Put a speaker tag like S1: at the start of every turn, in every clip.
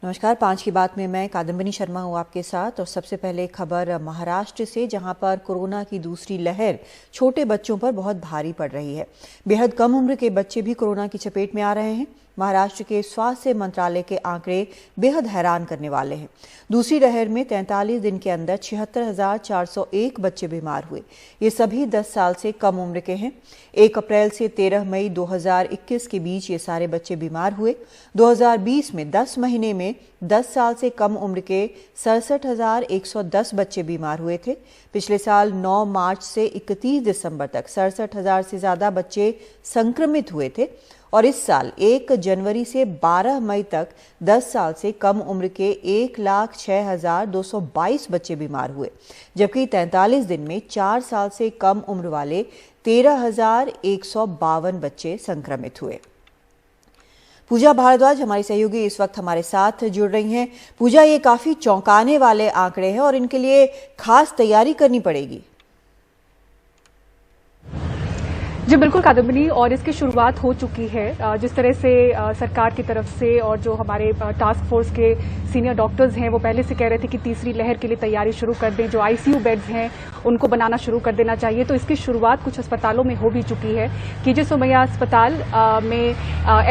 S1: नमस्कार। 5 की बात में मैं कादम्बिनी शर्मा हूँ आपके साथ। और सबसे पहले खबर महाराष्ट्र से, जहां पर कोरोना की दूसरी लहर छोटे बच्चों पर बहुत भारी पड़ रही है। बेहद कम उम्र के बच्चे भी कोरोना की चपेट में आ रहे हैं। महाराष्ट्र के स्वास्थ्य मंत्रालय के आंकड़े बेहद हैरान करने वाले हैं। दूसरी लहर में 43 दिन के अंदर 76,401 बच्चे बीमार हुए। ये सभी 10 साल से कम उम्र के हैं। 1 अप्रैल से 13 मई 2021 के बीच ये सारे बच्चे बीमार हुए। 2020 में 10 महीने में 10 साल से कम उम्र के 67,110 बच्चे बीमार हुए थे। पिछले साल 9 मार्च से 31 दिसंबर तक 67,000 से ज्यादा बच्चे संक्रमित हुए थे। और इस साल 1 जनवरी से 12 मई तक 10 साल से कम उम्र के 1,06,222 बच्चे बीमार हुए, जबकि 43 दिन में 4 साल से कम उम्र वाले 13,152 बच्चे संक्रमित हुए। पूजा भारद्वाज हमारी सहयोगी इस वक्त हमारे साथ जुड़ रही हैं। पूजा, ये काफी चौंकाने वाले आंकड़े हैं और इनके लिए खास तैयारी करनी पड़ेगी।
S2: जी बिल्कुल कादम्बिनी, और इसकी शुरुआत हो चुकी है। जिस तरह से सरकार की तरफ से और जो हमारे टास्क फोर्स के सीनियर डॉक्टर्स हैं वो पहले से कह रहे थे कि तीसरी लहर के लिए तैयारी शुरू कर दें, जो आईसीयू बेड्स हैं उनको बनाना शुरू कर देना चाहिए। तो इसकी शुरुआत कुछ अस्पतालों में हो भी चुकी है। KJ सोमैया अस्पताल में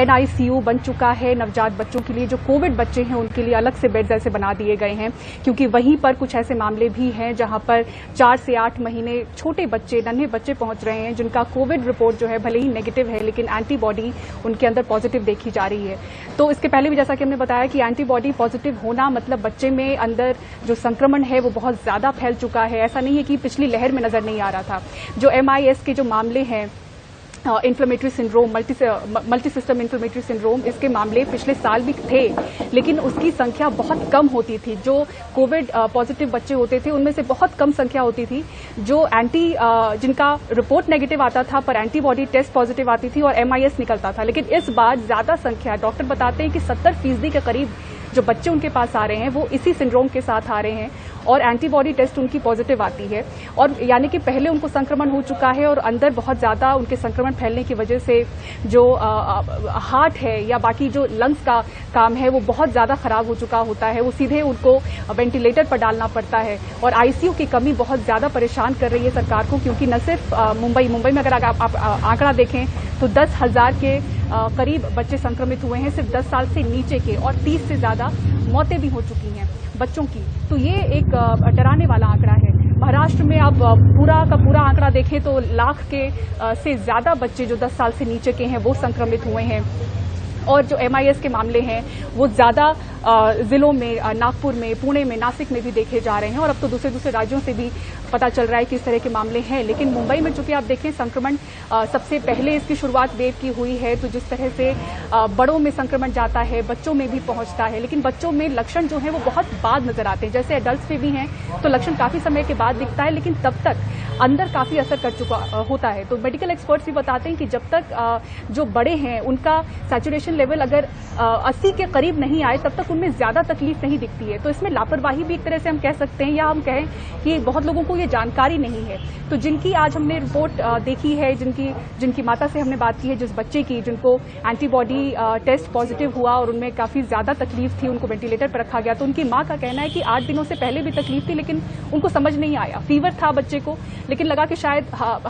S2: NICU बन चुका है नवजात बच्चों के लिए। जो कोविड बच्चे हैं उनके लिए अलग से बेड्स ऐसे बना दिए गए हैं, क्योंकि वहीं पर कुछ ऐसे मामले भी हैं जहां पर 4 से 8 महीने छोटे बच्चे, नन्हे बच्चे पहुंच रहे हैं जिनका कोविड रिपोर्ट जो है भले ही नेगेटिव है लेकिन एंटीबॉडी उनके अंदर पॉजिटिव देखी जा रही है। तो इसके पहले भी जैसा कि हमने बताया कि एंटीबॉडी पॉजिटिव होना मतलब बच्चे में अंदर जो संक्रमण है वो बहुत ज्यादा फैल चुका है। ऐसा नहीं है कि पिछली लहर में नजर नहीं आ रहा था। जो MIS के जो मामले हैं, inflammatory syndrome, multi system inflammatory syndrome, इसके मामले पिछले साल भी थे, लेकिन उसकी संख्या बहुत कम होती थी। जो कोविड पॉजिटिव बच्चे होते थे उनमें से बहुत कम संख्या होती थी जो जिनका रिपोर्ट नेगेटिव आता था पर एंटीबॉडी टेस्ट पॉजिटिव आती थी और MIS निकलता था। लेकिन इस बार ज्यादा संख्या, डॉक्टर बताते हैं कि 70% के करीब जो बच्चे उनके पास आ रहे हैं वो इसी सिंड्रोम के साथ आ रहे हैं और एंटीबॉडी टेस्ट उनकी पॉजिटिव आती है। और यानी कि पहले उनको संक्रमण हो चुका है और अंदर बहुत ज्यादा उनके संक्रमण फैलने की वजह से जो हार्ट है या बाकी जो लंग्स का काम है वो बहुत ज्यादा खराब हो चुका होता है। वो सीधे उनको वेंटिलेटर पर डालना पड़ता है और ICU की कमी बहुत ज्यादा परेशान कर रही है सरकार को, क्योंकि न सिर्फ मुंबई में अगर आप आंकड़ा देखें तो 10,000 के करीब बच्चे संक्रमित हुए हैं सिर्फ 10 साल से नीचे के, और 30 से ज्यादा मौतें भी हो चुकी हैं बच्चों की। तो ये एक डराने वाला आंकड़ा है। महाराष्ट्र में अब पूरा का पूरा आंकड़ा देखें तो लाख के से ज्यादा बच्चे जो 10 साल से नीचे के हैं वो संक्रमित हुए हैं। और जो MIS के मामले हैं वो ज्यादा जिलों में, नागपुर में, पुणे में, नासिक में भी देखे जा रहे हैं। और अब तो दूसरे राज्यों से भी पता चल रहा है कि इस तरह के मामले हैं। लेकिन मुंबई में चूंकि आप देखें संक्रमण सबसे पहले इसकी शुरुआत वेव की हुई है, तो जिस तरह से बड़ों में संक्रमण जाता है बच्चों में भी पहुंचता है, लेकिन बच्चों में लक्षण जो है वो बहुत बाद नजर आते हैं। जैसे एडल्ट्स में भी हैं तो लक्षण काफी समय के बाद दिखता है, लेकिन तब तक अंदर काफी असर कर चुका होता है। तो मेडिकल एक्सपर्ट्स भी बताते हैं कि जब तक जो बड़े हैं उनका सैचुरेशन लेवल अगर 80 के करीब नहीं आए तब तक उनमें ज्यादा तकलीफ नहीं दिखती है। तो इसमें लापरवाही भी एक तरह से हम कह सकते हैं, या हम कहें कि बहुत लोगों को ये जानकारी नहीं है। तो जिनकी आज हमने रिपोर्ट देखी है, जिनकी माता से हमने बात की है, जिस बच्चे की जिनको एंटीबॉडी टेस्ट पॉजिटिव हुआ और उनमें काफी ज्यादा तकलीफ थी, उनको वेंटिलेटर पर रखा गया, तो उनकी मां का कहना है कि 8 दिनों से पहले भी तकलीफ थी लेकिन उनको समझ नहीं आया। फीवर था बच्चे को, लेकिन लगा कि शायद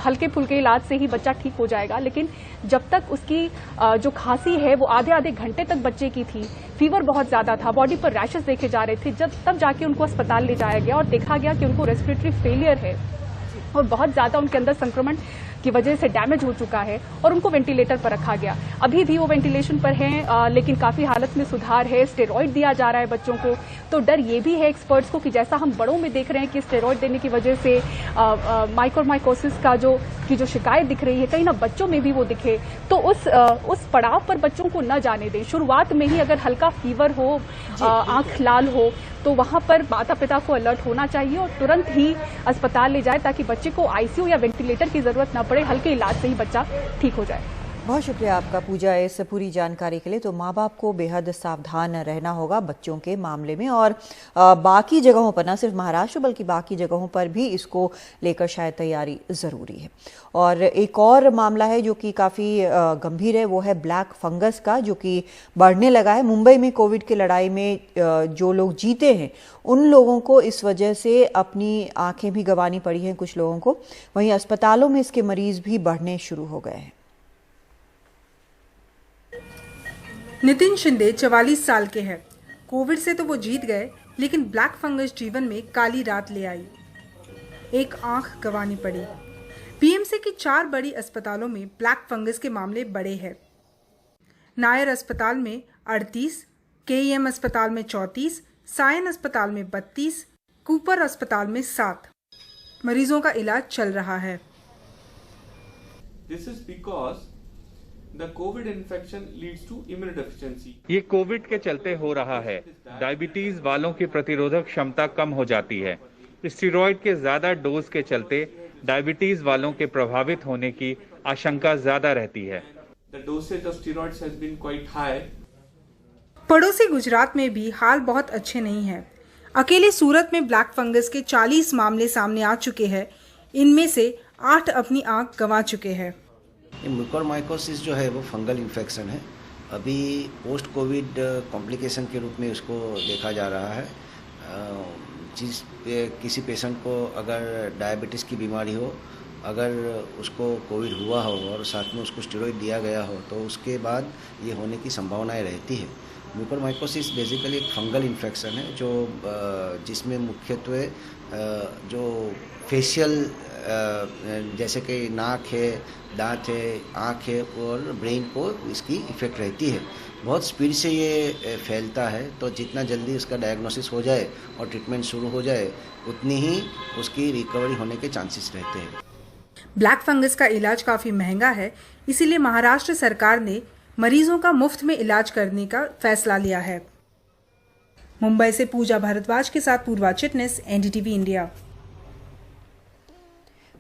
S2: हल्के फुल्के इलाज से ही बच्चा ठीक हो जाएगा। लेकिन जब तक उसकी जो खांसी है वो आधे घंटे तक बच्चे की थी, फीवर बहुत ज्यादा था, बॉडी पर रैशेस देखे जा रहे थे, तब जाके उनको अस्पताल ले जाया गया और देखा गया कि उनको रेस्पिरेटरी फेलियर है और बहुत ज्यादा उनके अंदर संक्रमण की वजह से डैमेज हो चुका है और उनको वेंटिलेटर पर रखा गया। अभी भी वो वेंटिलेशन पर हैं, लेकिन काफी हालत में सुधार है। स्टेरॉइड दिया जा रहा है बच्चों को। तो डर ये भी है एक्सपर्ट्स को कि जैसा हम बड़ों में देख रहे हैं कि स्टेरॉइड देने की वजह से माइकोमाइकोसिस की जो शिकायत दिख रही है, कहीं ना बच्चों में भी वो दिखे। तो उस पड़ाव पर बच्चों को न जाने दें। शुरुआत में ही अगर हल्का फीवर हो, आंख लाल हो, तो वहां पर माता पिता को अलर्ट होना चाहिए और तुरंत ही अस्पताल ले जाए ताकि बच्चे को ICU या वेंटिलेटर की जरूरत न पड़े, हल्के इलाज से ही बच्चा ठीक हो जाए।
S1: बहुत शुक्रिया आपका पूजा इस पूरी जानकारी के लिए। तो माँ बाप को बेहद सावधान रहना होगा बच्चों के मामले में, और बाकी जगहों पर, न सिर्फ महाराष्ट्र बल्कि बाकी जगहों पर भी इसको लेकर शायद तैयारी ज़रूरी है। और एक और मामला है जो कि काफ़ी गंभीर है, वो है ब्लैक फंगस का, जो कि बढ़ने लगा है। मुंबई में कोविड की लड़ाई में जो लोग जीते हैं उन लोगों को इस वजह से अपनी आंखें भी गंवानी पड़ी हैं कुछ लोगों को। वहीं अस्पतालों में इसके मरीज भी बढ़ने शुरू हो गए हैं।
S3: नितिन शिंदे 44 साल के हैं। कोविड से तो वो जीत गए, लेकिन ब्लैक फंगस जीवन में काली रात ले आई। एक आंख गंवानी पड़ी। पीएमसी की 4 बड़ी अस्पतालों में ब्लैक फंगस के मामले बड़े हैं। नायर अस्पताल में 38, केईएम अस्पताल में 34, सायन अस्पताल में 32, कूपर अस्पताल में 7 मरीजों का इलाज चल रहा है।
S4: This is because the COVID infection leads to immunodeficiency.
S5: ये कोविड के चलते हो रहा है। डायबिटीज वालों की प्रतिरोधक क्षमता कम हो जाती है। स्टेरॉइड के ज्यादा डोज के चलते डायबिटीज वालों के प्रभावित होने की आशंका ज्यादा रहती है।
S4: The dosage of steroids has been quite high.
S3: पड़ोसी गुजरात में भी हाल बहुत अच्छे नहीं है। अकेले सूरत में ब्लैक फंगस के 40 मामले सामने आ चुके हैं। इनमें से 8 अपनी आंख गंवा चुके हैं।
S6: म्यूकोरमाइकोसिस जो है वो फंगल इन्फेक्शन है। अभी पोस्ट कोविड कॉम्प्लिकेशन के रूप में उसको देखा जा रहा है। किसी पेशेंट को अगर डायबिटीज़ की बीमारी हो, अगर उसको कोविड हुआ हो और साथ में उसको स्टेरॉइड दिया गया हो, तो उसके बाद ये होने की संभावनाएं रहती है। म्यूकोरमाइकोसिस बेसिकली एक फंगल इन्फेक्शन है जो जिसमें मुख्यत्वे जो फेशियल जैसे कि नाक है, दांत है, आँख है और ब्रेन को इसकी इफ़ेक्ट रहती है। बहुत स्पीड से ये फैलता है, तो जितना जल्दी उसका डायग्नोसिस हो जाए और ट्रीटमेंट शुरू हो जाए उतनी ही उसकी रिकवरी होने के चांसेस रहते हैं।
S3: ब्लैक फंगस का इलाज काफ़ी महंगा है, इसीलिए महाराष्ट्र सरकार ने मरीजों का मुफ्त में इलाज करने का फैसला लिया है। मुंबई से पूजा भारद्वाज के साथ पूर्वा चिटनिस, एनडीटीवी इंडिया।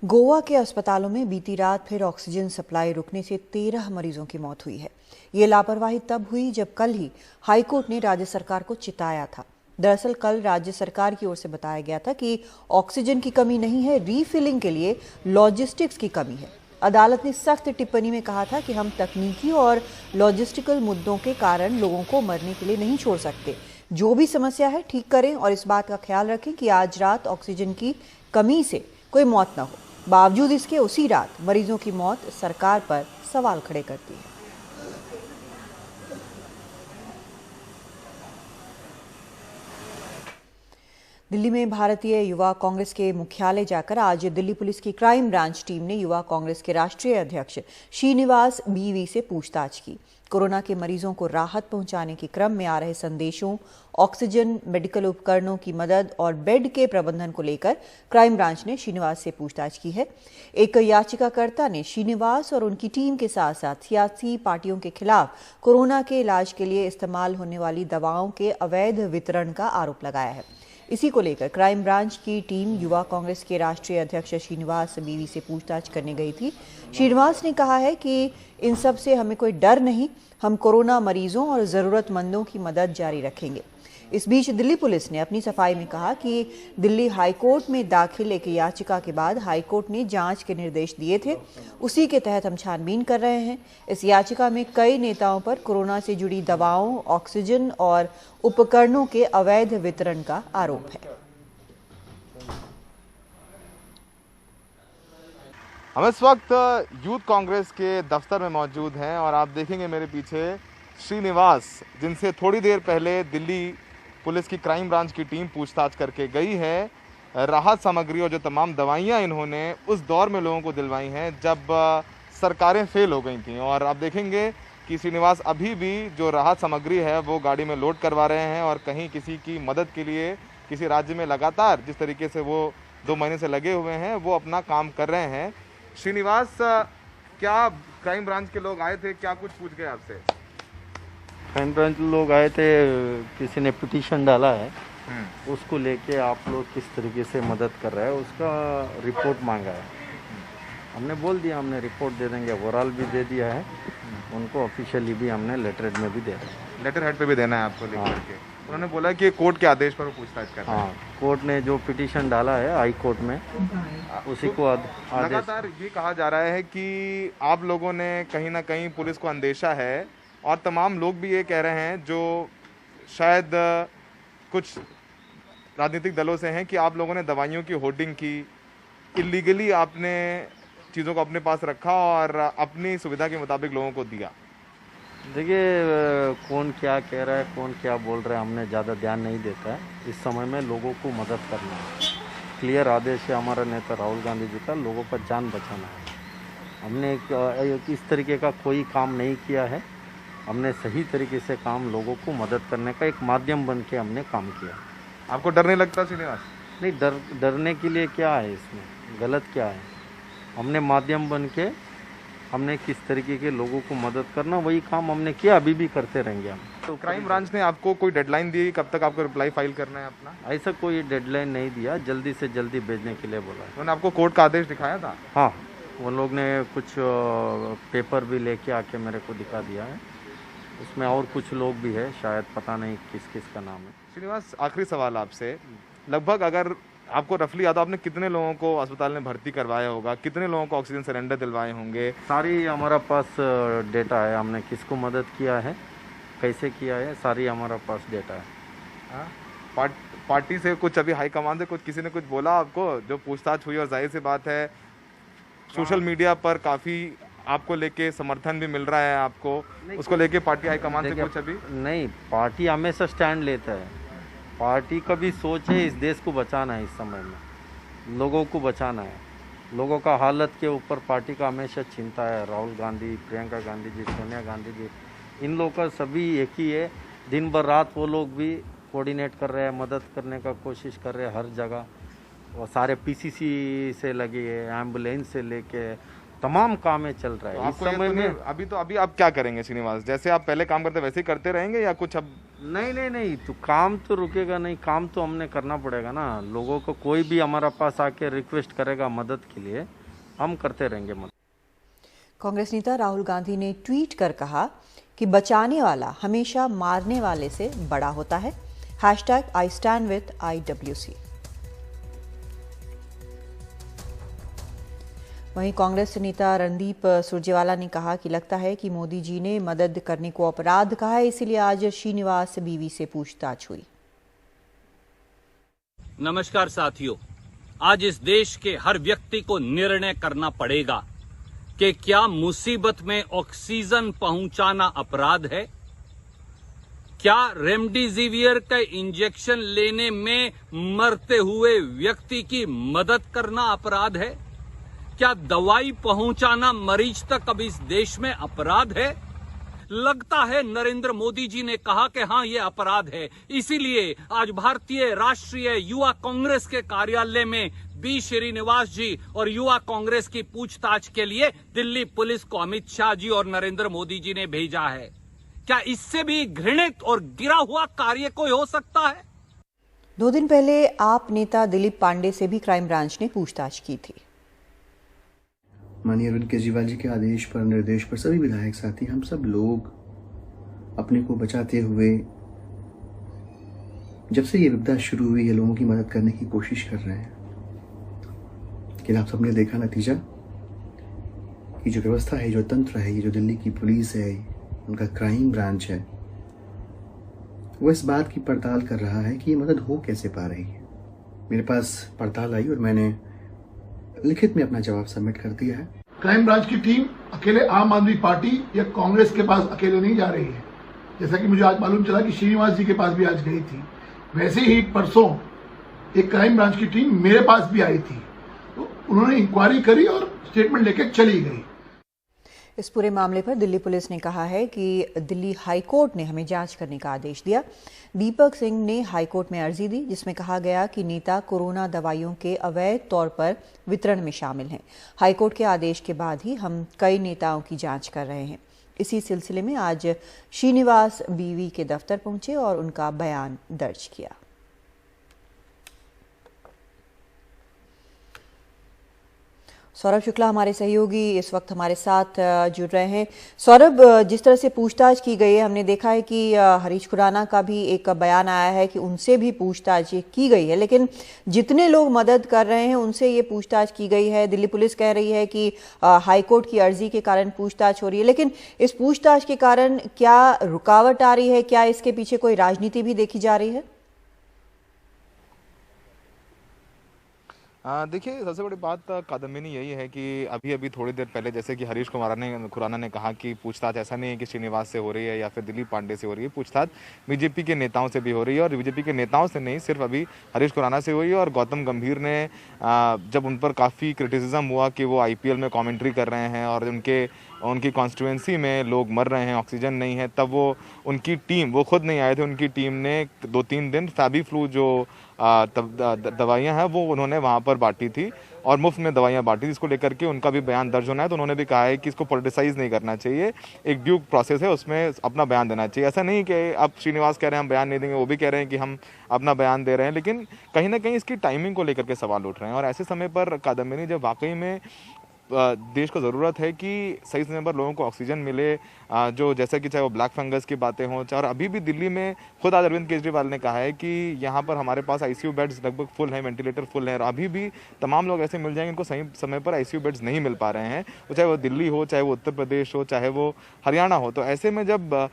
S1: गोवा के अस्पतालों में बीती रात फिर ऑक्सीजन सप्लाई रुकने से 13 मरीजों की मौत हुई है। ये लापरवाही तब हुई जब कल ही हाईकोर्ट ने राज्य सरकार को चिताया था। दरअसल कल राज्य सरकार की ओर से बताया गया था कि ऑक्सीजन की कमी नहीं है, रीफिलिंग के लिए लॉजिस्टिक्स की कमी है। अदालत ने सख्त टिप्पणी में कहा था कि हम तकनीकी और लॉजिस्टिकल मुद्दों के कारण लोगों को मरने के लिए नहीं छोड़ सकते। जो भी समस्या है ठीक करें और इस बात का ख्याल रखें कि आज रात ऑक्सीजन की कमी से कोई मौत न हो। बावजूद इसके उसी रात मरीजों की मौत सरकार पर सवाल खड़े करती है। दिल्ली में भारतीय युवा कांग्रेस के मुख्यालय जाकर आज दिल्ली पुलिस की क्राइम ब्रांच टीम ने युवा कांग्रेस के राष्ट्रीय अध्यक्ष श्रीनिवास बीवी से पूछताछ की। कोरोना के मरीजों को राहत पहुंचाने के क्रम में आ रहे संदेशों, ऑक्सीजन, मेडिकल उपकरणों की मदद और बेड के प्रबंधन को लेकर क्राइम ब्रांच ने श्रीनिवास से पूछताछ की है। एक याचिकाकर्ता ने श्रीनिवास और उनकी टीम के साथ साथ सियासी पार्टियों के खिलाफ कोरोना के इलाज के लिए इस्तेमाल होने वाली दवाओं के अवैध वितरण का आरोप लगाया है। इसी को लेकर क्राइम ब्रांच की टीम युवा कांग्रेस के राष्ट्रीय अध्यक्ष श्रीनिवास बीवी से पूछताछ करने गई थी। श्रीनिवास ने कहा है कि इन सब से हमें कोई डर नहीं, हम कोरोना मरीजों और जरूरतमंदों की मदद जारी रखेंगे। इस बीच दिल्ली पुलिस ने अपनी सफाई में कहा कि दिल्ली हाईकोर्ट में दाखिल एक याचिका के बाद हाईकोर्ट ने जांच के निर्देश दिए थे, उसी के तहत हम छानबीन कर रहे हैं। इस याचिका में कई नेताओं पर कोरोना से जुड़ी दवाओं, ऑक्सीजन और उपकरणों के अवैध वितरण का आरोप है।
S7: हम इस वक्त यूथ कांग्रेस के दफ्तर में मौजूद हैं और आप देखेंगे मेरे पीछे श्रीनिवास, जिनसे थोड़ी देर पहले दिल्ली पुलिस की क्राइम ब्रांच की टीम पूछताछ करके गई है। राहत सामग्री और जो तमाम दवाइयां इन्होंने उस दौर में लोगों को दिलवाई हैं जब सरकारें फेल हो गई थीं। और आप देखेंगे कि श्रीनिवास अभी भी जो राहत सामग्री है वो गाड़ी में लोड करवा रहे हैं और कहीं किसी की मदद के लिए किसी राज्य में लगातार जिस तरीके से वो 2 महीने से लगे हुए हैं वो अपना काम कर रहे हैं। श्रीनिवास, क्या क्राइम ब्रांच के लोग आए थे, क्या कुछ पूछ गए आपसे?
S8: क्राइम ब्रांच लोग आए थे, किसी ने पिटीशन डाला है, उसको लेके आप लोग किस तरीके से मदद कर रहे हैं उसका रिपोर्ट मांगा है। हमने बोल दिया हमने रिपोर्ट दे देंगे, ओवरऑल भी दे दिया है। उनको ऑफिशियली भी हमने लेटर हेड में भी दे रहे हैं।
S7: लेटर हेड पे भी देना है आपको लिख करके। उन्होंने बोला कि कोर्ट के आदेश पर वो पूछताछ कर रहे हैं।
S8: हाँ, कोर्ट ने जो पिटीशन डाला है हाई कोर्ट में उसी को आदेश।
S7: लगातार ये कहा जा रहा है कि आप लोगों ने कहीं ना कहीं पुलिस को अंदेशा है और तमाम लोग भी ये कह रहे हैं जो शायद कुछ राजनीतिक दलों से हैं कि आप लोगों ने दवाइयों की होर्डिंग की, इलीगली आपने चीज़ों को अपने पास रखा और अपनी सुविधा के मुताबिक लोगों को दिया।
S8: देखिए, कौन क्या कह रहा है, कौन क्या बोल रहा है, हमने ज़्यादा ध्यान नहीं देता है। इस समय में लोगों को मदद करना है। क्लियर आदेश है हमारा नेता राहुल गांधी जी का, लोगों का जान बचाना है। हमने इस तरीके का कोई काम नहीं किया है। हमने सही तरीके से काम, लोगों को मदद करने का एक माध्यम बन के हमने काम किया।
S7: आपको डर नहीं लगता श्रीनिवास?
S8: नहीं, डरने के लिए क्या है, इसमें गलत क्या है? हमने माध्यम बन के हमने किस तरीके के लोगों को मदद करना, वही काम हमने किया, अभी भी करते रहेंगे हम।
S7: तो क्राइम ब्रांच ने आपको कोई डेडलाइन दी कब तक आपको रिप्लाई फाइल करना है अपना?
S8: ऐसा कोई डेडलाइन नहीं दिया, जल्दी से जल्दी भेजने के लिए बोला है।
S7: उन्होंने आपको कोर्ट का आदेश दिखाया था?
S8: हाँ, वो लोग ने कुछ पेपर भी लेके आके मेरे को दिखा दिया है। उसमें और कुछ लोग भी है, शायद पता नहीं किस किस का नाम है।
S7: श्रीनिवास, आखिरी सवाल आपसे, लगभग अगर आपको रफली याद हो आपने कितने लोगों को अस्पताल में भर्ती करवाया होगा, कितने लोगों को ऑक्सीजन सिलेंडर दिलवाए होंगे?
S8: सारी हमारा पास डेटा है, हमने किसको मदद किया है, कैसे किया है, सारी हमारा पास डेटा है।
S7: पार्टी से कुछ अभी हाईकमान से कुछ किसी ने कुछ बोला आपको? जो पूछताछ हुई और जाहिर सी बात है सोशल मीडिया पर काफ़ी आपको लेके समर्थन भी मिल रहा है आपको, उसको लेके पार्टी हाईकमान से कुछ अभी?
S8: नहीं, पार्टी हमेशा स्टैंड लेता है। पार्टी का भी सोच है इस देश को बचाना है, इस समय में लोगों को बचाना है। लोगों का हालत के ऊपर पार्टी का हमेशा चिंता है। राहुल गांधी, प्रियंका गांधी जी, सोनिया गांधी जी, इन लोगों का सभी एक ही है। दिन भर रात वो लोग भी कोऑर्डिनेट कर रहे हैं, मदद करने का कोशिश कर रहे हैं हर जगह। और सारे पीसीसी से लगे हैं, एम्बुलेंस से लेके तमाम कामें चल रहा है।
S7: तो इस समय में अभी आप क्या करेंगे श्रीनिवास? जैसे आप पहले काम करते वैसे ही करते रहेंगे या कुछ अब?
S8: नहीं, तो काम तो रुकेगा नहीं, काम तो हमने करना पड़ेगा ना। लोगों को कोई भी हमारा पास आके रिक्वेस्ट करेगा मदद के लिए, हम करते रहेंगे मदद।
S1: कांग्रेस नेता राहुल गांधी ने ट्वीट कर कहा कि बचाने वाला हमेशा मारने वाले से बड़ा होता है। #I stand with IWC। वहीं कांग्रेस नेता रणदीप सुरजेवाला ने कहा कि लगता है कि मोदी जी ने मदद करने को अपराध कहा है, इसीलिए आज श्रीनिवास बीवी से पूछताछ हुई।
S9: नमस्कार साथियों, आज इस देश के हर व्यक्ति को निर्णय करना पड़ेगा कि क्या मुसीबत में ऑक्सीजन पहुंचाना अपराध है? क्या रेमडेसिवियर का इंजेक्शन लेने में मरते हुए व्यक्ति की मदद करना अपराध है? क्या दवाई पहुंचाना मरीज तक अब इस देश में अपराध है? लगता है नरेंद्र मोदी जी ने कहा कि हाँ ये अपराध है, इसीलिए आज भारतीय राष्ट्रीय युवा कांग्रेस के कार्यालय में बी श्रीनिवास जी और युवा कांग्रेस की पूछताछ के लिए दिल्ली पुलिस को अमित शाह जी और नरेंद्र मोदी जी ने भेजा है। क्या इससे भी घृणित और गिरा हुआ कार्य कोई हो सकता है?
S1: 2 दिन पहले आप नेता दिलीप पांडे से भी क्राइम ब्रांच ने पूछताछ की थी।
S10: माननीय अरविंद केजरीवाल जी के आदेश पर, निर्देश पर सभी विधायक साथी, हम सब लोग अपने को बचाते हुए जब से ये विपदा शुरू हुई है लोगों की मदद करने की कोशिश कर रहे हैं। लेकिन आप सबने देखा नतीजा कि जो व्यवस्था है, जो तंत्र है, ये जो दिल्ली की पुलिस है, उनका क्राइम ब्रांच है, वो इस बात की पड़ताल कर रहा है कि ये मदद हो कैसे पा रही है। मेरे पास पड़ताल आई और मैंने लिखित में अपना जवाब सबमिट कर दिया है।
S11: क्राइम ब्रांच की टीम अकेले आम आदमी पार्टी या कांग्रेस के पास अकेले नहीं जा रही है। जैसा कि मुझे आज मालूम चला कि श्रीनिवास जी के पास भी आज गई थी, वैसे ही परसों एक क्राइम ब्रांच की टीम मेरे पास भी आई थी। तो उन्होंने इंक्वायरी करी और स्टेटमेंट लेकर चली गई।
S1: इस पूरे मामले पर दिल्ली पुलिस ने कहा है कि दिल्ली हाई कोर्ट ने हमें जांच करने का आदेश दिया। दीपक सिंह ने हाई कोर्ट में अर्जी दी जिसमें कहा गया कि नेता कोरोना दवाइयों के अवैध तौर पर वितरण में शामिल हैं। हाई कोर्ट के आदेश के बाद ही हम कई नेताओं की जांच कर रहे हैं। इसी सिलसिले में आज श्रीनिवास बीवी के दफ्तर पहुंचे और उनका बयान दर्ज किया। सौरभ शुक्ला हमारे सहयोगी इस वक्त हमारे साथ जुड़ रहे हैं। सौरभ, जिस तरह से पूछताछ की गई है, हमने देखा है कि हरीश खुराना का भी एक बयान आया है कि उनसे भी पूछताछ की गई है, लेकिन जितने लोग मदद कर रहे हैं उनसे ये पूछताछ की गई है। दिल्ली पुलिस कह रही है कि हाईकोर्ट की अर्जी के कारण पूछताछ हो रही है, लेकिन इस पूछताछ के कारण क्या रुकावट आ रही है? क्या इसके पीछे कोई राजनीति भी देखी जा रही है?
S7: देखिए, सबसे बड़ी बात कादम्बिनी यही है कि अभी अभी थोड़ी देर पहले जैसे कि हरीश खुराना ने कहा कि पूछताछ ऐसा नहीं है कि श्रीनिवास से हो रही है या फिर दिलीप पांडे से हो रही है, पूछताछ बीजेपी के नेताओं से भी हो रही है। और बीजेपी के नेताओं से नहीं, सिर्फ अभी हरीश खुराना से हुई है। और गौतम गंभीर ने जब उन पर काफ़ी क्रिटिसिज्म हुआ कि वो IPL में कॉमेंट्री कर रहे हैं और उनकी कॉन्स्टिट्यूंसी में लोग मर रहे हैं, ऑक्सीजन नहीं है, तब उनकी टीम, वो खुद नहीं आए थे, उनकी टीम ने 2-3 दिन फैबीफ्लू जो दवाइयाँ हैं वो उन्होंने वहाँ पर बांटी थी और मुफ्त में दवाइयाँ बांटी, जिसको लेकर के उनका भी बयान दर्ज होना है। तो उन्होंने भी कहा है कि इसको पॉलिटिसाइज नहीं करना चाहिए, एक ड्यू प्रोसेस है, उसमें अपना बयान देना चाहिए। ऐसा नहीं कि अब श्रीनिवास कह रहे हैं हम बयान नहीं देंगे, वो भी कह रहे हैं कि हम अपना बयान दे रहे हैं, लेकिन कहीं ना कहीं इसकी टाइमिंग को लेकर के सवाल उठ रहे हैं। और ऐसे समय पर कादम्बिनी, जब वाकई में देश को ज़रूरत है कि सही समय पर लोगों को ऑक्सीजन मिले, जो जैसे कि चाहे वो ब्लैक फंगस की बातें हों, और अभी भी दिल्ली में खुद आज अरविंद केजरीवाल ने कहा है कि यहाँ पर हमारे पास ICU बेड्स लगभग फुल हैं, वेंटिलेटर फुल हैं, और अभी भी तमाम लोग ऐसे मिल जाएंगे इनको सही समय पर ICU बेड्स नहीं मिल पा रहे हैं, चाहे वो दिल्ली हो, चाहे वो उत्तर प्रदेश हो, चाहे वो हरियाणा हो। तो ऐसे में जब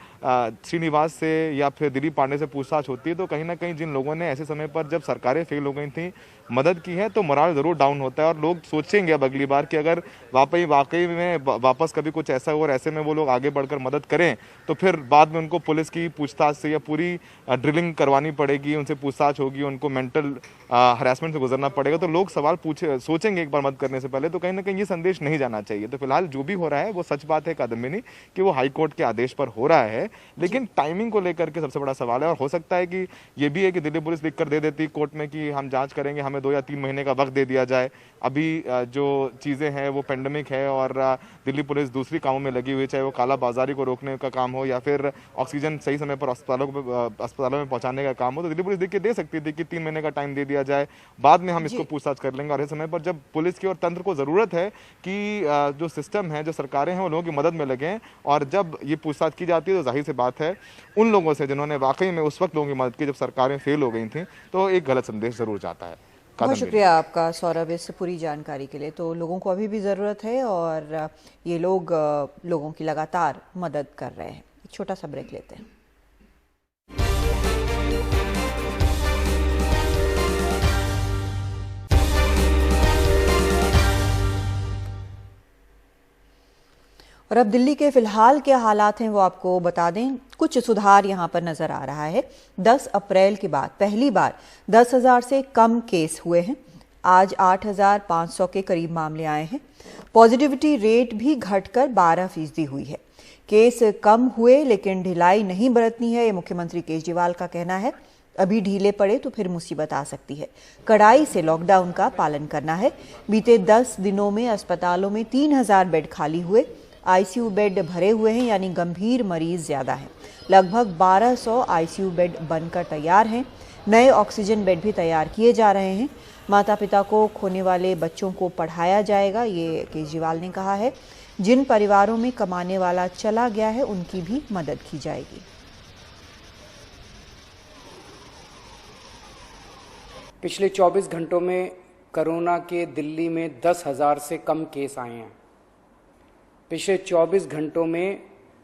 S7: श्रीनिवास से या फिर दिलीप पांडे से पूछताछ होती है तो कहीं ना कहीं जिन लोगों ने ऐसे समय पर जब सरकारें फेल हो गई थी मदद की है, तो मोराल ज़रूर डाउन होता है और लोग सोचेंगे अब अगली बार कि अगर वाकई में वापस कभी कुछ ऐसा हो और ऐसे में वो लोग आगे बढ़कर मदद करें तो फिर बाद में उनको पुलिस की पूछताछ से या पूरी ड्रिलिंग करवानी पड़ेगी, उनसे पूछताछ होगी, उनको मेंटल हरासमेंट से गुजरना पड़ेगा। तो लोग सवाल सोचेंगे एक बार मदद करने से पहले। तो कहीं ना कहीं ये संदेश नहीं जाना चाहिए। तो फिलहाल जो भी हो रहा है वो सच बात है कादम्बिनी कि वो हाईकोर्ट के आदेश पर हो रहा है, लेकिन टाइमिंग को लेकर के सबसे बड़ा सवाल है। और हो सकता है कि ये भी है कि दिल्ली पुलिस लिख कर दे देती कोर्ट में कि हम जांच करेंगे, हमें 2 या 3 महीने का वक्त दे दिया जाए। अभी जो चीज़ें हैं वो पेंडेमिक है और दिल्ली पुलिस दूसरी कामों में लगी हुई, चाहे वो काला बाजारी को रोकने का काम हो या फिर ऑक्सीजन सही समय पर अस्पतालों में पहुंचाने का काम हो। तो दिल्ली पुलिस देख के दे सकती थी कि 3 महीने का टाइम दे दिया जाए, बाद में हम इसको पूछताछ कर लेंगे। और इस समय पर जब पुलिस की और तंत्र को ज़रूरत है कि जो सिस्टम है, जो सरकारें हैं, वो लोगों की मदद में लगें, और जब ये पूछताछ की जाती है तो जाहिर सी बात है उन लोगों से जिन्होंने वाकई में उस वक्त लोगों की मदद की जब सरकारें फेल हो गई थी, तो एक गलत संदेश ज़रूर जाता है।
S1: बहुत शुक्रिया आपका सौरभ इस पूरी जानकारी के लिए। तो लोगों को अभी भी ज़रूरत है और ये लोग लोगों की लगातार मदद कर रहे हैं। एक छोटा सा ब्रेक लेते हैं। और अब दिल्ली के फिलहाल क्या हालात हैं वो आपको बता दें। कुछ सुधार यहां पर नजर आ रहा है। 10 अप्रैल के बाद पहली बार 10,000 से कम केस हुए हैं। आज 8,500 के करीब मामले आए हैं। पॉजिटिविटी रेट भी घटकर 12% हुई है। केस कम हुए लेकिन ढिलाई नहीं बरतनी है, ये मुख्यमंत्री केजरीवाल का कहना है। अभी ढीले पड़े तो फिर मुसीबत आ सकती है। कड़ाई से लॉकडाउन का पालन करना है। बीते 10 दिनों में अस्पतालों में 3,000 बेड खाली हुए। ICU बेड भरे हुए हैं, यानी गंभीर मरीज ज्यादा हैं। लगभग 1200 ICU बेड बनकर तैयार हैं। नए ऑक्सीजन बेड भी तैयार किए जा रहे हैं। माता पिता को खोने वाले बच्चों को पढ़ाया जाएगा, ये केजरीवाल ने कहा है। जिन परिवारों में कमाने वाला चला गया है उनकी भी मदद की जाएगी।
S12: पिछले 24 घंटों में कोरोना के दिल्ली में 10,000 से कम केस आए हैं। पिछले 24 घंटों में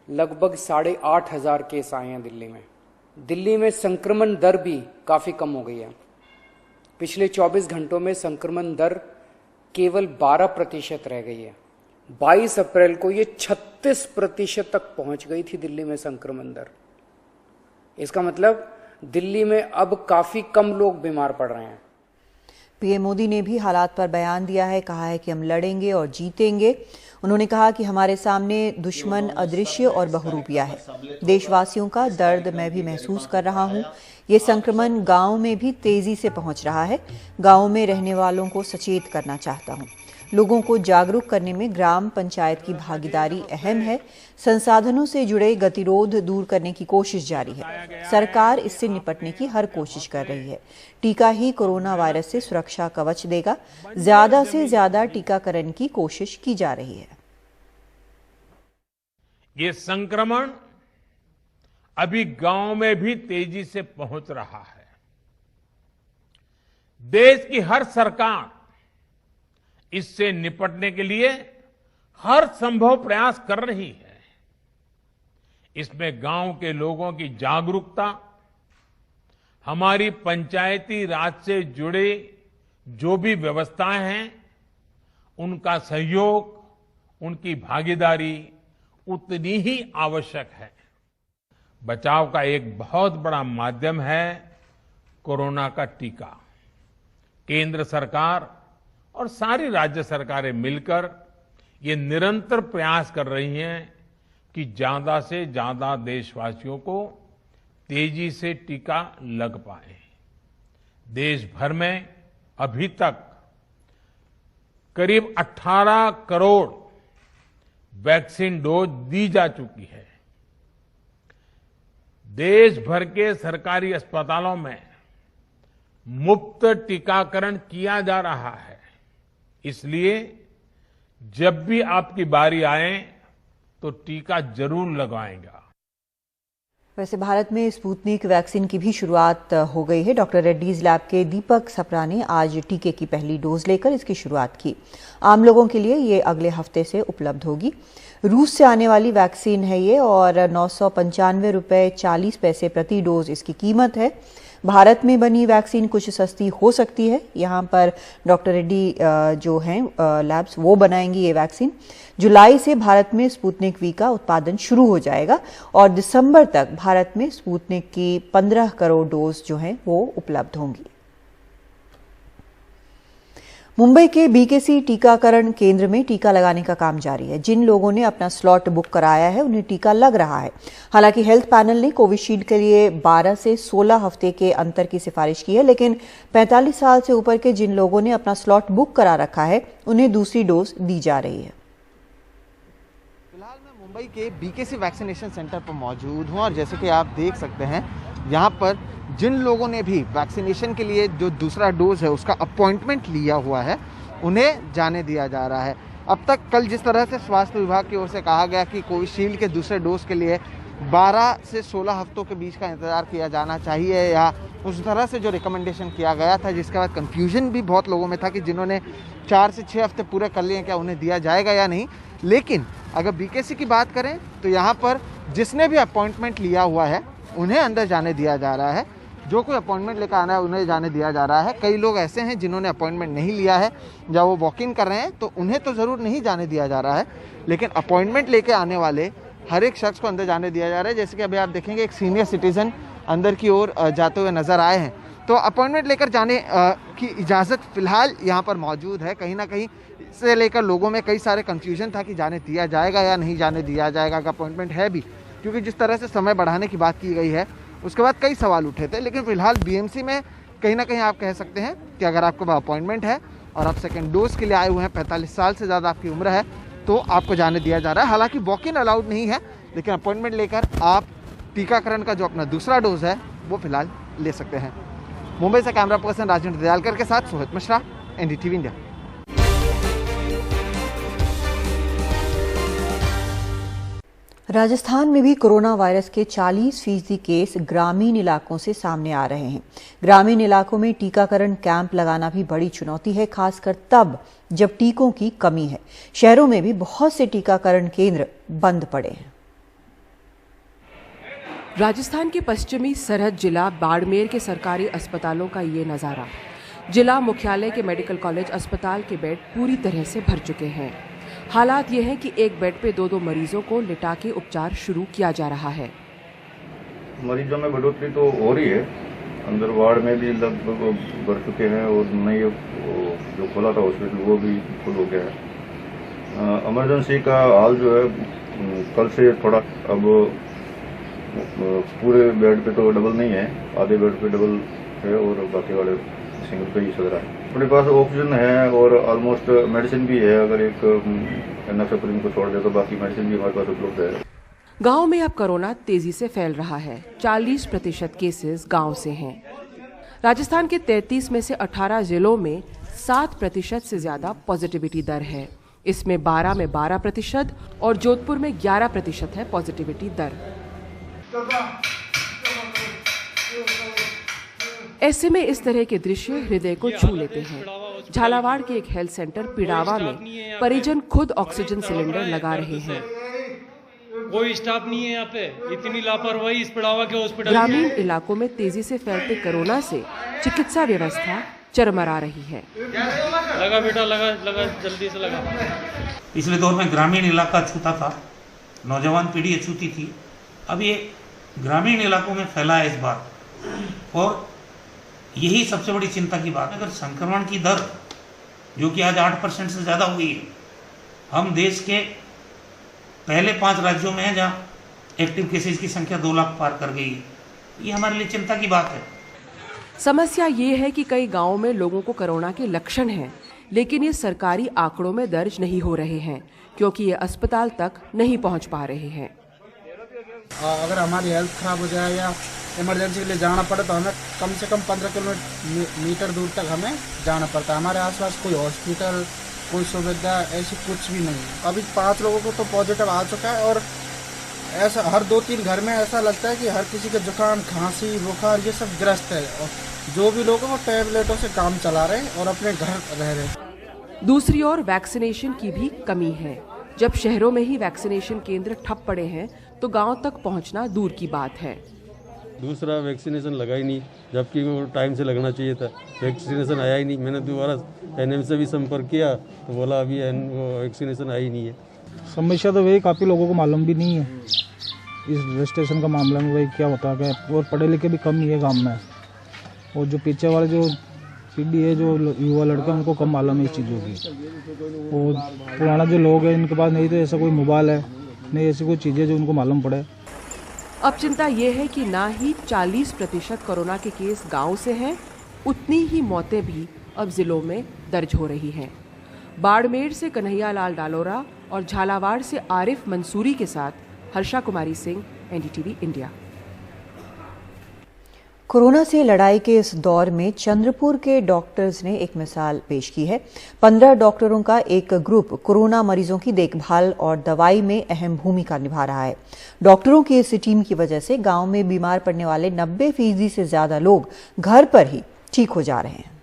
S12: लगभग 8,500 केस आए हैं दिल्ली में। दिल्ली में संक्रमण दर भी काफ़ी कम हो गई है। पिछले 24 घंटों में संक्रमण दर केवल 12% रह गई है। 22 अप्रैल को ये 36% तक पहुंच गई थी दिल्ली में संक्रमण दर। इसका मतलब दिल्ली में अब काफ़ी कम लोग बीमार पड़ रहे हैं।
S1: पीएम मोदी ने भी हालात पर बयान दिया है। कहा है कि हम लड़ेंगे और जीतेंगे। उन्होंने कहा कि हमारे सामने दुश्मन अदृश्य और बहुरूपिया है। देशवासियों का दर्द मैं भी महसूस कर रहा हूं। ये संक्रमण गांव में भी तेजी से पहुंच रहा है। गांव में रहने वालों को सचेत करना चाहता हूं। लोगों को जागरूक करने में ग्राम पंचायत की भागीदारी अहम है। संसाधनों से जुड़े गतिरोध दूर करने की कोशिश जारी है। सरकार इससे निपटने की हर कोशिश कर रही है। टीका ही कोरोना वायरस से सुरक्षा कवच देगा। ज्यादा से ज्यादा टीकाकरण की कोशिश की जा रही है।
S13: ये संक्रमण अभी गांव में भी तेजी से पहुंच रहा है। देश की हर सरकार इससे निपटने के लिए हर संभव प्रयास कर रही है। इसमें गांव के लोगों की जागरूकता, हमारी पंचायती राज से जुड़े जो भी व्यवस्थाएं हैं, उनका सहयोग, उनकी भागीदारी उतनी ही आवश्यक है। बचाव का एक बहुत बड़ा माध्यम है कोरोना का टीका। केंद्र सरकार और सारी राज्य सरकारें मिलकर ये निरंतर प्रयास कर रही हैं कि ज्यादा से ज्यादा देशवासियों को तेजी से टीका लग पाए। देश भर में अभी तक करीब 18 करोड़ वैक्सीन डोज दी जा चुकी है। देश भर के सरकारी अस्पतालों में मुफ्त टीकाकरण किया जा रहा है। इसलिए जब भी आपकी बारी आए तो टीका जरूर लगवाएंगा।
S1: वैसे भारत में स्पुतनिक वैक्सीन की भी शुरुआत हो गई है। डॉक्टर रेड्डीज लैब के दीपक सप्रा ने आज टीके की पहली डोज लेकर इसकी शुरुआत की। आम लोगों के लिए ये अगले हफ्ते से उपलब्ध होगी। रूस से आने वाली वैक्सीन है ये और 995 रुपए 40 पैसे प्रति डोज इसकी कीमत है। भारत में बनी वैक्सीन कुछ सस्ती हो सकती है। यहाँ पर डॉक्टर रेड्डी जो हैं लैब्स वो बनाएंगी ये वैक्सीन। जुलाई से भारत में स्पुतनिक वी का उत्पादन शुरू हो जाएगा और दिसंबर तक भारत में स्पुतनिक की 15 करोड़ डोज जो हैं वो उपलब्ध होंगी। मुंबई के बीकेसी टीकाकरण केंद्र में टीका लगाने का काम जारी है। जिन लोगों ने अपना स्लॉट बुक कराया है उन्हें टीका लग रहा है। हालांकि हेल्थ पैनल ने कोविशील्ड के लिए 12 से 16 हफ्ते के अंतर की सिफारिश की है, लेकिन 45 साल से ऊपर के जिन लोगों ने अपना स्लॉट बुक करा रखा है उन्हें दूसरी डोज दी जा रही है।
S7: फिलहाल मैं मुंबई के बीकेसी वैक्सीनेशन सेंटर पर मौजूद हूं और जैसे कि आप देख सकते हैं यहाँ पर जिन लोगों ने भी वैक्सीनेशन के लिए जो दूसरा डोज है उसका अपॉइंटमेंट लिया हुआ है उन्हें जाने दिया जा रहा है। अब तक कल जिस तरह से स्वास्थ्य विभाग की ओर से कहा गया कि कोविशील्ड के दूसरे डोज के लिए 12 से 16 हफ्तों के बीच का इंतजार किया जाना चाहिए या उस तरह से जो रिकमेंडेशन किया गया था, जिसके बाद कंफ्यूजन भी बहुत लोगों में था कि जिन्होंने 4 से 6 हफ्ते पूरे कर लिए क्या उन्हें दिया जाएगा या नहीं। लेकिन अगर बीकेसी की बात करें तो यहाँ पर जिसने भी अपॉइंटमेंट लिया हुआ है उन्हें अंदर जाने दिया जा रहा है। जो कोई अपॉइंटमेंट लेकर आना है उन्हें जाने दिया जा रहा है। कई लोग ऐसे हैं जिन्होंने अपॉइंटमेंट नहीं लिया है, जब वो वॉक इन कर रहे हैं तो उन्हें तो ज़रूर नहीं जाने दिया जा रहा है, लेकिन अपॉइंटमेंट लेके आने वाले हर एक शख्स को अंदर जाने दिया जा रहा है। जैसे कि अभी आप देखेंगे एक सीनियर सिटीजन अंदर की ओर जाते हुए नजर आए हैं। तो अपॉइंटमेंट लेकर जाने की इजाज़त फ़िलहाल यहाँ पर मौजूद है। कहीं ना कहीं से लेकर लोगों में कई सारे कन्फ्यूजन था कि जाने दिया जाएगा या नहीं जाने दिया जाएगा। अगर अपॉइंटमेंट है भी, क्योंकि जिस तरह से समय बढ़ाने की बात की गई है उसके बाद कई सवाल उठे थे। लेकिन फिलहाल बीएमसी में कहीं ना कहीं आप कह सकते हैं कि अगर आपके पास अपॉइंटमेंट है और आप सेकंड डोज के लिए आए हुए हैं, 45 साल से ज़्यादा आपकी उम्र है, तो आपको जाने दिया जा रहा है। हालांकि वॉक इन अलाउड नहीं है, लेकिन अपॉइंटमेंट लेकर आप टीकाकरण का जो अपना दूसरा डोज है वो फिलहाल ले सकते हैं। मुंबई से कैमरा पर्सन राजेंद्र दयालकर के साथ सोहित मिश्रा, एनडीटीवी इंडिया।
S1: राजस्थान में भी कोरोना वायरस के 40% केस ग्रामीण इलाकों से सामने आ रहे हैं। ग्रामीण इलाकों में टीकाकरण कैंप लगाना भी बड़ी चुनौती है, खासकर तब जब टीकों की कमी है। शहरों में भी बहुत से टीकाकरण केंद्र बंद पड़े हैं।
S14: राजस्थान के पश्चिमी सरहद जिला बाड़मेर के सरकारी अस्पतालों का ये नज़ारा। जिला मुख्यालय के मेडिकल कॉलेज अस्पताल के बेड पूरी तरह से भर चुके हैं। हालात ये हैं कि एक बेड पे 2-2 मरीजों को लिटा के उपचार शुरू किया जा रहा है।
S15: मरीजों में बढ़ोतरी तो हो रही है, अंदर वार्ड में भी लगभग बढ़ चुके हैं और नई जो खोला था हॉस्पिटल वो भी फुल हो गया है। इमरजेंसी का हाल जो है कल से थोड़ा, अब पूरे बेड पे तो डबल नहीं है, आधे बेड पे डबल है और बाकी वाले नर्सिंग कई सदरा है। अपने पास ऑक्सीजन है और ऑलमोस्ट मेडिसिन भी है। अगर एक एनाफेप्रिन को छोड़ दे तो बाकी मेडिसिन भी हमारे पास उपलब्ध है।
S14: गांव में अब कोरोना तेजी से फैल रहा है। 40% केसेस गांव से हैं। राजस्थान के 33 में से 18 जिलों में 7% से ज्यादा पॉजिटिविटी दर है। इसमें 12 में 12% और जोधपुर में 11% है पॉजिटिविटी दर। ऐसे में इस तरह के दृश्य हृदय को छू लेते हैं। झालावाड़ के एक हेल्थ सेंटर पिड़ावा में परिजन खुद ऑक्सीजन सिलेंडर लगा रहे हैं।
S16: कोई स्टाफ नहीं है यहाँ पे, इतनी लापरवाही इस पिड़ावा के हॉस्पिटल।
S14: ग्रामीण इलाकों में तेजी से फैलते कोरोना से चिकित्सा व्यवस्था चरमरा रही है।
S16: लगा बेटा, लगा जल्दी से लगा।
S17: पिछले दौर में ग्रामीण इलाका छूता था, नौजवान पीढ़ी छूती थी। अब ये ग्रामीण इलाकों में फैला है इस बार, और यही सबसे बड़ी चिंता की बात है। अगर संक्रमण की दर जो कि आज 8% से ज़्यादा हुई है, हम देश के पहले 5 राज्यों में हैं जहाँ एक्टिव केसेस की संख्या 2 लाख पार कर गई है। ये हमारे लिए चिंता की बात है।
S14: समस्या ये है कि कई गांवों में लोगों को कोरोना के लक्षण हैं, लेकिन ये सरकारी आंकड़ों में दर्ज नहीं हो रहे हैं क्योंकि ये अस्पताल तक नहीं पहुंच पा रहे हैं।
S18: अगर हमारी हेल्थ खराब हो जाए या इमरजेंसी के लिए जाना पड़े तो हमें कम से कम 15 किलोमीटर दूर तक हमें जाना पड़ता है। हमारे आसपास कोई हॉस्पिटल, कोई सुविधा ऐसी कुछ भी नहीं है। अभी 5 लोगों को तो पॉजिटिव आ चुका है और ऐसा हर 2-3 घर में ऐसा लगता है कि हर किसी के जुकाम, खांसी, बुखार ये सब ग्रस्त है। और जो भी लोग हैं वो टैबलेटों से काम चला रहे हैं और अपने घर रह रहे हैं।
S14: दूसरी ओर वैक्सीनेशन की भी कमी है। जब शहरों में ही वैक्सीनेशन केंद्र ठप पड़े हैं तो गांव तक पहुंचना दूर की बात है।
S8: दूसरा वैक्सीनेशन लगा ही नहीं, जबकि वो टाइम से लगना चाहिए था। वैक्सीनेशन आया ही नहीं। मैंने दोबारा एनएम से भी संपर्क किया तो बोला अभी वो वैक्सीनेशन आई नहीं है।
S19: समस्या तो वही, काफ़ी लोगों को मालूम भी नहीं है इस रजिस्ट्रेशन का मामला में। वही क्या होता है, और पढ़े लिखे भी कम ही है गाँव में। और जो पीछे वाले जो पीढ़ी है, जो युवा लड़के, उनको कम मालूम है इस चीज़ों की। और पुराना जो लोग हैं इनके पास नहीं तो ऐसा कोई मोबाइल है, नहीं ऐसी कोई चीज़ें जो उनको मालूम पड़े।
S14: अब चिंता ये है कि ना ही 40% कोरोना के केस गांव से हैं, उतनी ही मौतें भी अब जिलों में दर्ज हो रही हैं। बाड़मेर से कन्हैया लाल डालोरा और झालावाड़ से आरिफ मंसूरी के साथ Harsha Kumari Singh, NDTV India.
S1: Corona से लड़ाई के इस दौर में चंद्रपुर के डॉक्टर्स ने एक मिसाल पेश की है। 15 डॉक्टरों का एक ग्रुप कोरोना मरीजों की देखभाल और दवाई में अहम भूमिका निभा रहा है। डॉक्टरों की इस टीम की वजह से गांव में बीमार पड़ने वाले 90% से ज्यादा लोग घर पर ही ठीक हो जा रहे हैं।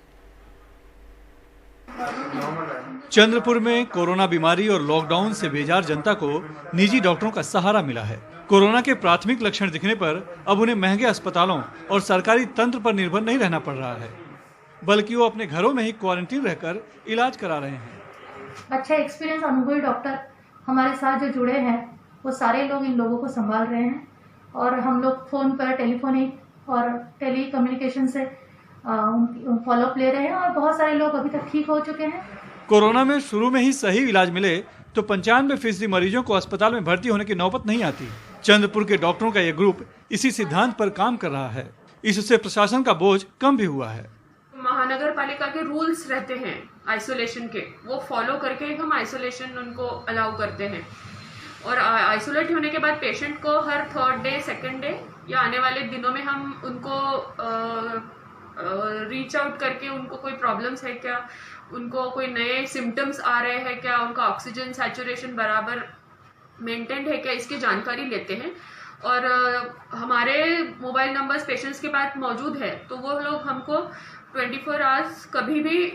S20: चंद्रपुर में कोरोना बीमारी और लॉकडाउन से बेजार जनता को निजी डॉक्टरों का सहारा मिला है। कोरोना के प्राथमिक लक्षण दिखने पर अब उन्हें महंगे अस्पतालों और सरकारी तंत्र पर निर्भर नहीं रहना पड़ रहा है, बल्कि वो अपने घरों में ही क्वारंटीन रहकर इलाज करा रहे हैं।
S21: अच्छा एक्सपीरियंस अनुभवी डॉक्टर हमारे साथ जो जुड़े हैं वो सारे लोग इन लोगों को संभाल रहे हैं और हम लोग फोन पर, टेलीफोनिक और टेली कम्युनिकेशन से फॉलोअप ले रहे हैं और बहुत सारे लोग अभी तक ठीक हो चुके हैं।
S20: कोरोना में शुरू में ही सही इलाज मिले तो 95% मरीजों को अस्पताल में भर्ती होने की नौबत नहीं आती। चंद्रपुर के डॉक्टरों का यह ग्रुप इसी सिद्धांत पर काम कर रहा है। इससे प्रशासन का बोझ कम भी हुआ है।
S22: महानगर पालिका के रूल्स रहते हैं आइसोलेशन के, वो फॉलो करके हम आइसोलेशन उनको अलाउ करते हैं और आइसोलेट होने के बाद पेशेंट को हर 3rd डे, 2nd डे या आने वाले दिनों में हम उनको रीच आउट करके उनको कोई प्रॉब्लम्स है क्या, उनको कोई नए सिम्टम्स आ रहे हैं क्या, उनका ऑक्सीजन सैचुरेशन बराबर मेंटेन्ड है क्या, इसकी जानकारी लेते हैं। और हमारे मोबाइल नंबर्स पेशेंट्स के पास मौजूद है तो वो लोग हमको 24 आवर्स कभी भी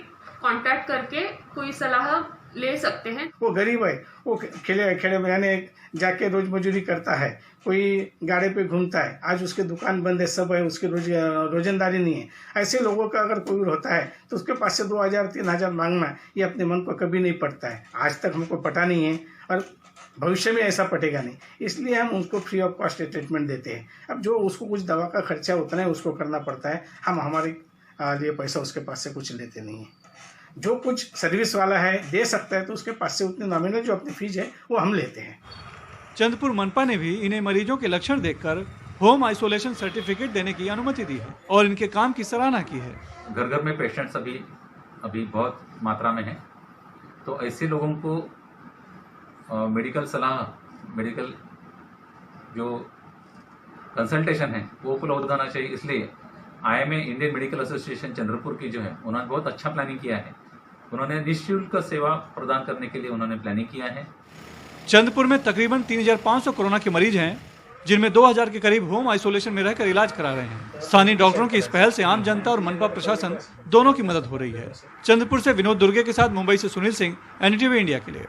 S22: कांटेक्ट करके कोई सलाह ले सकते हैं।
S18: वो गरीब है, वो खेड़े में यानी जाके रोज मजदूरी करता है, कोई गाड़ी पे घूमता है, आज उसके दुकान बंद है, सब है, उसकी रोजंदारी नहीं है। ऐसे लोगों का अगर कोविड होता है तो उसके पास से 2000-3000 मांगना ये अपने मन को कभी नहीं पड़ता है। आज तक हमको पटा नहीं है और भविष्य में ऐसा पटेगा नहीं, इसलिए हम उनको फ्री ऑफ कॉस्ट ट्रीटमेंट देते हैं। अब जो उसको कुछ दवा का खर्चा उतना है उसको करना पड़ता है, हम हमारे लिए पैसा उसके पास से कुछ लेते नहीं है। जो कुछ सर्विस वाला है दे सकता है तो उसके पास से उतनी नॉमिनल जो अपनी फीस है वो हम लेते हैं।
S20: चंद्रपुर मनपा ने भी इन्हें मरीजों के लक्षण देखकर होम आइसोलेशन सर्टिफिकेट देने की अनुमति दी है और इनके काम की सराहना की है।
S2: घर घर में पेशेंट्स अभी बहुत मात्रा में हैं, तो ऐसे लोगों को मेडिकल सलाह, मेडिकल जो कंसल्टेशन है वो उपलब्ध होना चाहिए। इसलिए IMA Indian medical association Chandrapur की जो है उन्होंने बहुत अच्छा प्लानिंग किया है। उन्होंने निःशुल्क सेवा प्रदान करने के लिए उन्होंने प्लानिंग किया है।
S20: चंद्रपुर में तकरीबन 3,500 कोरोना के मरीज हैं, जिनमें 2,000 के करीब होम आइसोलेशन में रहकर इलाज करा रहे हैं। स्थानीय डॉक्टरों की इस पहल से आम जनता और मनपा प्रशासन दोनों की मदद हो रही है। चंद्रपुर से विनोद दुर्गे के साथ मुंबई से सुनील सिंह, NDTV इंडिया के लिए।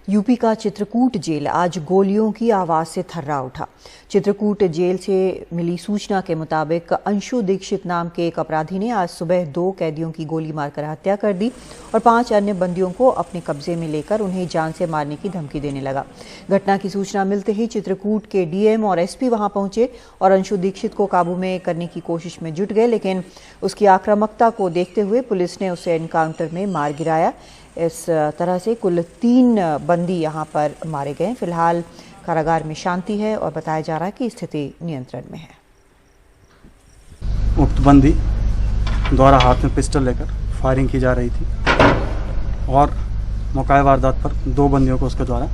S1: यूपी का चित्रकूट जेल आज गोलियों की आवाज से थर्रा उठा। चित्रकूट जेल से मिली सूचना के मुताबिक अंशु दीक्षित नाम के एक अपराधी ने आज सुबह 2 कैदियों की गोली मारकर हत्या कर दी और 5 अन्य बंदियों को अपने कब्जे में लेकर उन्हें जान से मारने की धमकी देने लगा। घटना की सूचना मिलते ही चित्रकूट के DM और SP वहां पहुंचे और अंशु दीक्षित को काबू में करने की कोशिश में जुट गए, लेकिन उसकी आक्रामकता को देखते हुए पुलिस ने उसे एनकाउंटर में मार गिराया। इस तरह से कुल 3 बंदी यहां पर मारे गए। फिलहाल कारागार में शांति है और बताया जा रहा है कि स्थिति नियंत्रण में है।
S5: उक्त बंदी द्वारा हाथ में पिस्टल लेकर फायरिंग की जा रही थी और मौका वारदात पर 2 बंदियों को उसके द्वारा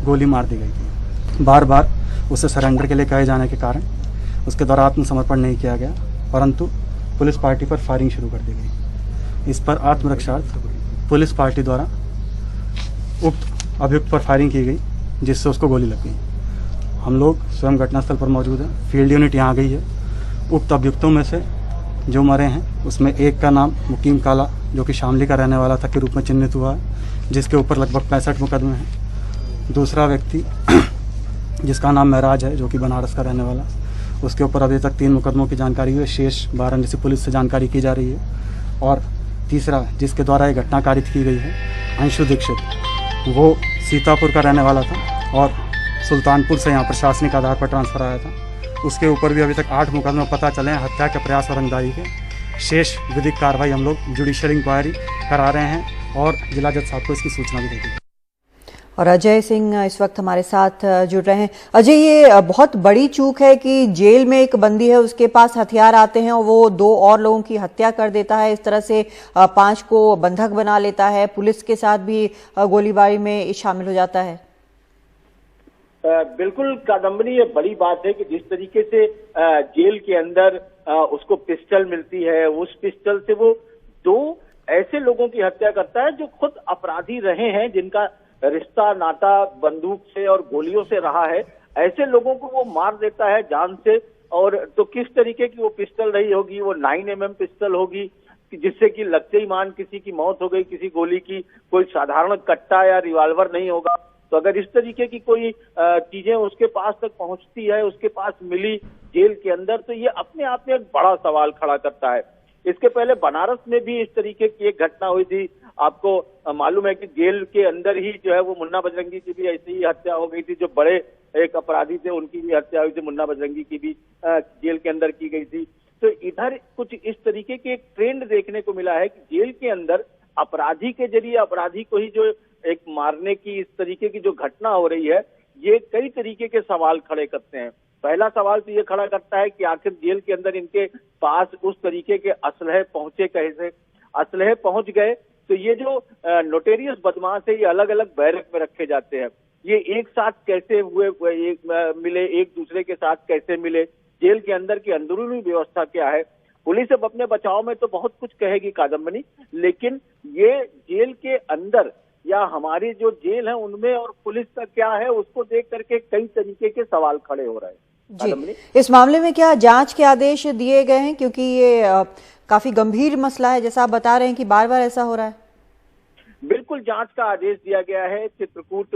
S5: गोली मार दी गई थी। बार बार उसे सरेंडर के लिए कहे जाने के कारण उसके द्वारा आत्मसमर्पण नहीं किया गया, परंतु पुलिस पार्टी पर फायरिंग शुरू कर दी गई। इस पर आत्मरक्षार्थ पुलिस पार्टी द्वारा उक्त अभियुक्त पर फायरिंग की गई, जिससे उसको गोली लग गई। हम लोग स्वयं घटनास्थल पर मौजूद हैं। फील्ड यूनिट यहाँ आ गई है। उक्त अभियुक्तों में से जो मरे हैं उसमें एक का नाम मुकीम काला, जो कि शामली का रहने वाला था, के रूप में चिन्हित हुआ है, जिसके ऊपर लगभग 65 मुकदमे हैं। दूसरा व्यक्ति जिसका नाम महराज है, जो कि बनारस का रहने वाला, उसके ऊपर अभी तक 3 मुकदमों की जानकारी हुई है। शेष वाराणसी पुलिस से जानकारी की जा रही है। और तीसरा जिसके द्वारा ये घटना कारित की गई है, अंशु दीक्षित, वो सीतापुर का रहने वाला था और सुल्तानपुर से यहाँ प्रशासनिक आधार पर ट्रांसफर आया था। उसके ऊपर भी अभी तक 8 मुकदमे पता चले हैं हत्या के प्रयास और रंगदारी के। शेष विधिक कार्रवाई हम लोग जुडिशियल इंक्वायरी करा रहे हैं और जिला जज साहब को इसकी सूचना भी दे दी।
S1: और अजय सिंह इस वक्त हमारे साथ जुड़ रहे हैं। अजय, ये बहुत बड़ी चूक है कि जेल में एक बंदी है, उसके पास हथियार आते हैं और वो 2 और लोगों की हत्या कर देता है। इस तरह से 5 को बंधक बना लेता है, पुलिस के साथ भी गोलीबारी में शामिल हो जाता है।
S23: बिल्कुल कादम्बरी, ये बड़ी बात है कि जिस तरीके से जेल के अंदर उसको पिस्टल मिलती है, उस पिस्टल से वो 2 ऐसे लोगों की हत्या करता है जो खुद अपराधी रहे हैं, जिनका रिश्ता नाता बंदूक से और गोलियों से रहा है। ऐसे लोगों को वो मार देता है जान से। और तो किस तरीके की वो पिस्टल रही होगी, वो 9mm पिस्टल होगी, जिससे कि लगते ही मान किसी की मौत हो गई, किसी गोली की, कोई साधारण कट्टा या रिवॉल्वर नहीं होगा। तो अगर इस तरीके की कोई चीजें उसके पास तक पहुंचती है, उसके पास मिली जेल के अंदर, तो ये अपने आप में एक बड़ा सवाल खड़ा करता है। इसके पहले बनारस में भी इस तरीके की एक घटना हुई थी। आपको मालूम है कि जेल के अंदर ही जो है वो मुन्ना बजरंगी की भी ऐसी ही हत्या हो गई थी। जो बड़े एक अपराधी थे उनकी भी हत्या हुई थी, मुन्ना बजरंगी की भी जेल के अंदर की गई थी। तो इधर कुछ इस तरीके के एक ट्रेंड देखने को मिला है कि जेल के अंदर अपराधी के जरिए अपराधी को ही जो एक मारने की इस तरीके की जो घटना हो रही है, ये कई तरीके के सवाल खड़े करते हैं। पहला सवाल तो ये खड़ा करता है कि आखिर जेल के अंदर इनके पास उस तरीके के असलहे पहुंचे कैसे? असलहे पहुंच गए तो ये जो नोटेरियस बदमाश है, ये अलग अलग बैरक में रखे जाते हैं। ये एक साथ कैसे हुए, मिले, एक दूसरे के साथ कैसे मिले, जेल के अंदर की अंदरूनी व्यवस्था क्या है? पुलिस अब अपने बचाव में तो बहुत कुछ कहेगी कादम्बनी, लेकिन ये जेल के अंदर या हमारी जो जेल है उनमें और पुलिस का क्या है, उसको देख करके कई तरीके के सवाल खड़े हो रहे हैं।
S1: जी, इस मामले में क्या जांच के आदेश दिए गए हैं? क्योंकि ये काफी गंभीर मसला है, जैसा आप बता रहे हैं कि बार बार ऐसा हो रहा है।
S23: बिल्कुल, जांच का आदेश दिया गया है। चित्रकूट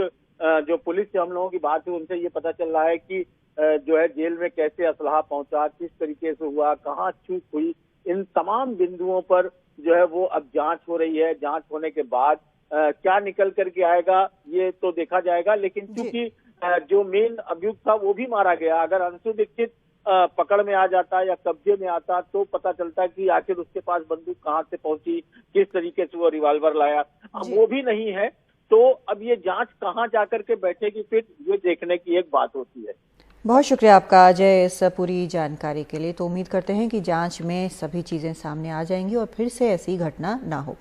S23: जो पुलिस से हम लोगों की बात है उनसे ये पता चल रहा है कि जो है जेल में कैसे असलहा पहुंचा, किस तरीके से हुआ, कहाँ चूक हुई, इन तमाम बिंदुओं पर जो है वो अब जांच हो रही है। जांच होने के बाद क्या निकल करके आएगा ये तो देखा जाएगा। लेकिन चूंकि जो मेन अभियुक्त था वो भी मारा गया, अगर अंशु दीक्षित पकड़ में आ जाता या कब्जे में आता तो पता चलता कि आखिर उसके पास बंदूक कहाँ से पहुंची, किस तरीके से वो रिवॉल्वर लाया। अब वो भी नहीं है, तो अब ये जांच कहाँ जाकर के बैठेगी फिर ये देखने की एक बात होती है।
S1: बहुत शुक्रिया आपका अजय इस पूरी जानकारी के लिए। तो उम्मीद करते हैं कि जांच में सभी चीज़ें सामने आ जाएंगी और फिर से ऐसी घटना ना हो।